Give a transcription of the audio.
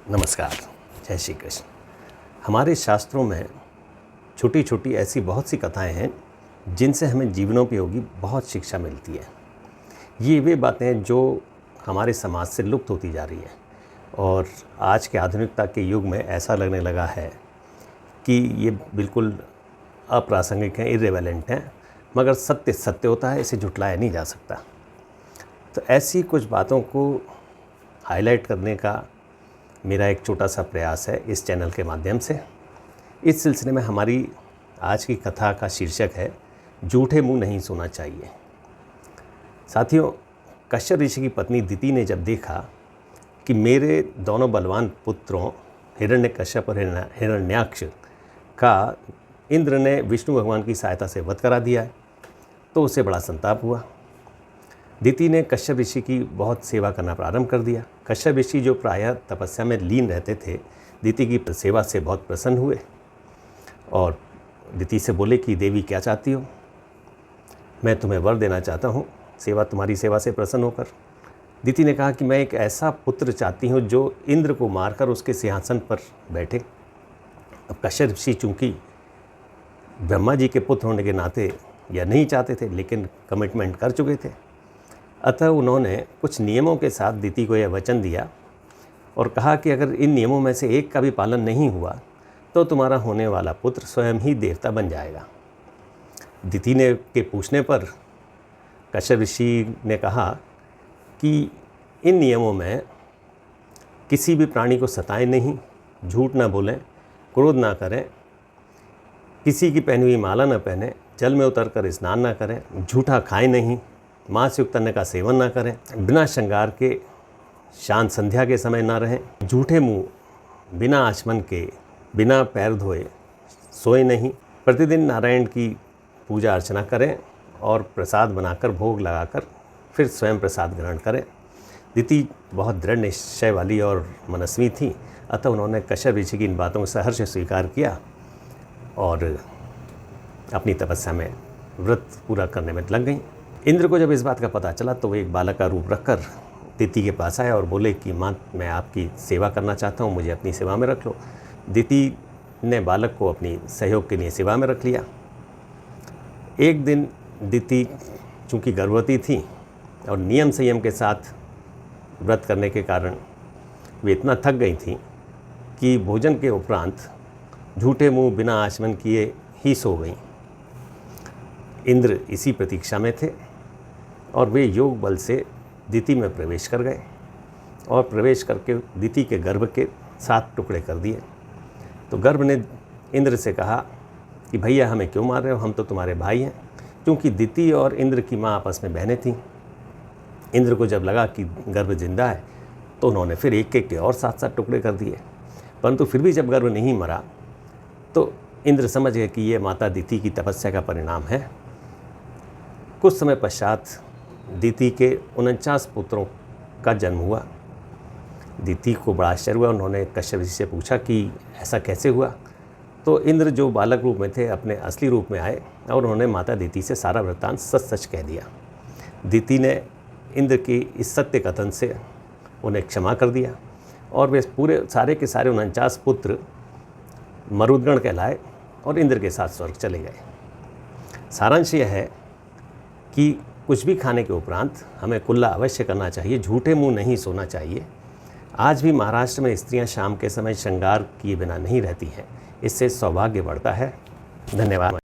नमस्कार, जय श्री कृष्ण। हमारे शास्त्रों में छोटी छोटी ऐसी बहुत सी कथाएं हैं जिनसे हमें जीवनोपयोगी बहुत शिक्षा मिलती है। ये वे बातें जो हमारे समाज से लुप्त होती जा रही हैं और आज के आधुनिकता के युग में ऐसा लगने लगा है कि ये बिल्कुल अप्रासंगिक हैं, इर्रेलेवेंट हैं, मगर सत्य सत्य होता है, इसे झुटलाया नहीं जा सकता। तो ऐसी कुछ बातों को हाईलाइट करने का मेरा एक छोटा सा प्रयास है इस चैनल के माध्यम से। इस सिलसिले में हमारी आज की कथा का शीर्षक है झूठे मुंह नहीं सोना चाहिए। साथियों, कश्यप ऋषि की पत्नी दिति ने जब देखा कि मेरे दोनों बलवान पुत्रों हिरण्यकश्यप और हिरण्याक्ष का इंद्र ने विष्णु भगवान की सहायता से वध करा दिया है, तो उसे बड़ा संताप हुआ। दिति ने कश्यप ऋषि की बहुत सेवा करना प्रारंभ कर दिया। कश्यप ऋषि जो प्रायः तपस्या में लीन रहते थे, दिति की सेवा से बहुत प्रसन्न हुए और दिति से बोले कि देवी क्या चाहती हो? मैं तुम्हें वर देना चाहता हूँ, तुम्हारी सेवा से प्रसन्न होकर। दिति ने कहा कि मैं एक ऐसा पुत्र चाहती हूँ जो इंद्र को मारकर उसके सिंहासन पर बैठे। अब कश्यप ऋषि चूँकि ब्रह्मा जी के पुत्र होने के नाते यह नहीं चाहते थे, लेकिन कमिटमेंट कर चुके थे। अतः उन्होंने कुछ नियमों के साथ दिति को यह वचन दिया और कहा कि अगर इन नियमों में से एक का भी पालन नहीं हुआ तो तुम्हारा होने वाला पुत्र स्वयं ही देवता बन जाएगा। दिति ने के पूछने पर कश्यप ऋषि ने कहा कि इन नियमों में किसी भी प्राणी को सताएं नहीं, झूठ ना बोलें, क्रोध ना करें, किसी की पहनी हुई माला न पहने, जल में उतरकर स्नान न करें, झूठा खाएं नहीं, मांस युक्त अन्न का सेवन ना करें, बिना श्रृंगार के शांत संध्या के समय ना रहें, झूठे मुंह बिना आचमन के बिना पैर धोए सोए नहीं, प्रतिदिन नारायण की पूजा अर्चना करें और प्रसाद बनाकर भोग लगाकर फिर स्वयं प्रसाद ग्रहण करें। दिति बहुत दृढ़ निश्चय वाली और मनस्वी थी, अतः उन्होंने कश्यप ऋषि की इन बातों को सहर्ष स्वीकार किया और अपनी तपस्या में व्रत पूरा करने में लग गई। इंद्र को जब इस बात का पता चला तो वो एक बालक का रूप रखकर दिति के पास आए और बोले कि माँ, मैं आपकी सेवा करना चाहता हूँ, मुझे अपनी सेवा में रख लो। दिति ने बालक को अपनी सहयोग के लिए सेवा में रख लिया। एक दिन दिति चूँकि गर्भवती थी और नियम संयम के साथ व्रत करने के कारण वे इतना थक गई थी कि भोजन के उपरांत झूठे मुँह बिना आचमन किए ही सो गईं। इंद्र इसी प्रतीक्षा में थे और वे योग बल से दिति में प्रवेश कर गए और प्रवेश करके दिति के गर्भ के 7 टुकड़े कर दिए। तो गर्भ ने इंद्र से कहा कि भैया हमें क्यों मार रहे हो, हम तो तुम्हारे भाई हैं। क्योंकि दिति और इंद्र की माँ आपस में बहनें थीं। इंद्र को जब लगा कि गर्भ जिंदा है तो उन्होंने फिर एक एक के और 7-7 टुकड़े कर दिए, परंतु फिर भी जब गर्भ नहीं मरा तो इंद्र समझ गए कि ये माता दिति की तपस्या का परिणाम है। कुछ समय पश्चात दिति के 49 पुत्रों का जन्म हुआ। दिति को बड़ा आश्चर्य हुआ। उन्होंने कश्यप ऋषि से पूछा कि ऐसा कैसे हुआ? तो इंद्र जो बालक रूप में थे अपने असली रूप में आए और उन्होंने माता दिति से सारा वृत्तांत सच सच कह दिया। दिति ने इंद्र की इस सत्य कथन से उन्हें क्षमा कर दिया और वे पूरे सारे के सारे 49 पुत्र मरुद्गण कहलाए और इंद्र के साथ स्वर्ग चले गए। सारांश यह है कि कुछ भी खाने के उपरांत हमें कुल्ला अवश्य करना चाहिए, झूठे मुंह नहीं सोना चाहिए। आज भी महाराष्ट्र में स्त्रियां शाम के समय श्रृंगार किए बिना नहीं रहती हैं, इससे सौभाग्य बढ़ता है। धन्यवाद।